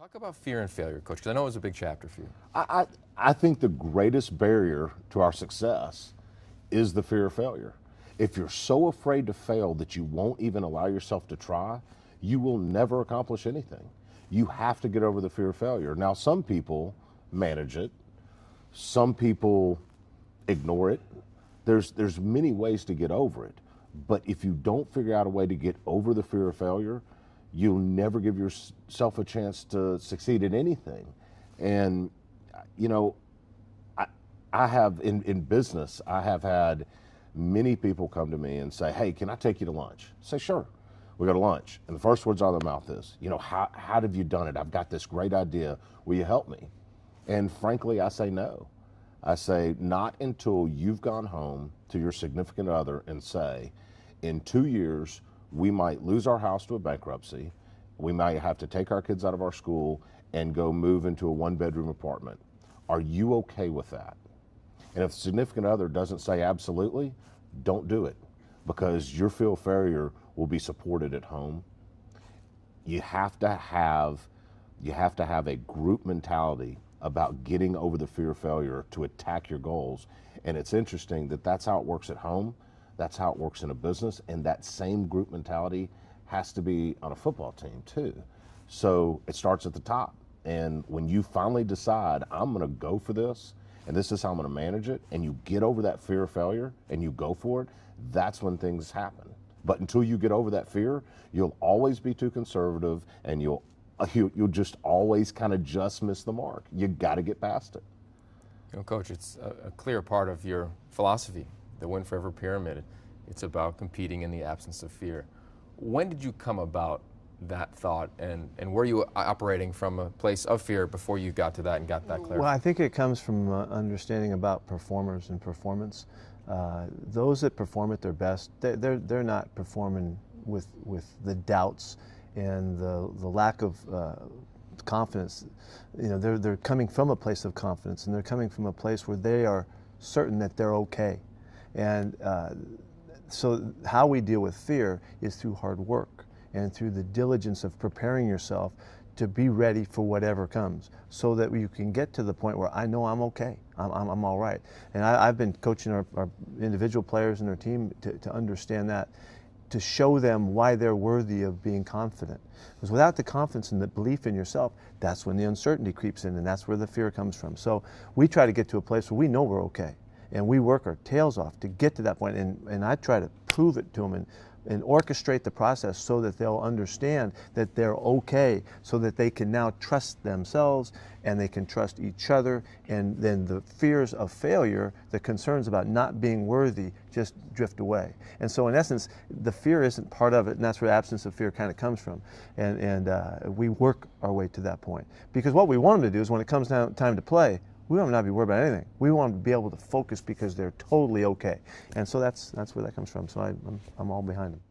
Talk about fear and failure, Coach, because I know it was a big chapter for you. I think the greatest barrier to our success is the fear of failure. If you're so afraid to fail that you won't even allow yourself to try, you will never accomplish anything. You have to get over the fear of failure. Now, some people manage it. Some people ignore it. There's many ways to get over it. But if you don't figure out a way to get over the fear of failure, you'll never give yourself a chance to succeed in anything. And, you know, I have, in business, I have had many people come to me and say, hey, can I take you to lunch? I say, sure. We go to lunch. And the first words out of their mouth is, you know, how have you done it? I've got this great idea. Will you help me? And frankly, I say no. I say, not until you've gone home to your significant other and say, in 2 years, we might lose our house to a bankruptcy. We might have to take our kids out of our school and go move into a one-bedroom apartment. Are you okay with that? And if the significant other doesn't say absolutely, don't do it, because your fear of failure will be supported at home. You have to have a group mentality about getting over the fear of failure to attack your goals. And it's interesting that that's how it works at home. That's how it works in a business, and that same group mentality has to be on a football team too. So it starts at the top, and when you finally decide, I'm gonna go for this, and this is how I'm gonna manage it, and you get over that fear of failure, and you go for it, that's when things happen. But until you get over that fear, you'll always be too conservative, and you'll just always kind of just miss the mark. You gotta get past it. You know, Coach, it's a clear part of your philosophy, the Win Forever Pyramid. It's about competing in the absence of fear. When did you come about that thought, and were you operating from a place of fear before you got to that and got that clarity? Well, I think it comes from understanding about performers and performance. Those that perform at their best, they're not performing with the doubts and the lack of confidence. You know, they're coming from a place of confidence, and they're coming from a place where they are certain that they're okay. And so how we deal with fear is through hard work and through the diligence of preparing yourself to be ready for whatever comes, so that you can get to the point where I know I'm okay, I'm all right. And I've been coaching our individual players and our team to understand that, to show them why they're worthy of being confident. Because without the confidence and the belief in yourself, that's when the uncertainty creeps in, and that's where the fear comes from. So we try to get to a place where we know we're okay, and we work our tails off to get to that point, and I try to prove it to them and orchestrate the process so that they'll understand that they're okay, so that they can now trust themselves and they can trust each other, and then the fears of failure, the concerns about not being worthy, just drift away. And so in essence, the fear isn't part of it, and that's where the absence of fear kind of comes from. And we work our way to that point. Because what we want them to do is, when it comes down time to play, we want them not to be worried about anything. We want them to be able to focus because they're totally okay. And so that's where that comes from. So I'm all behind them.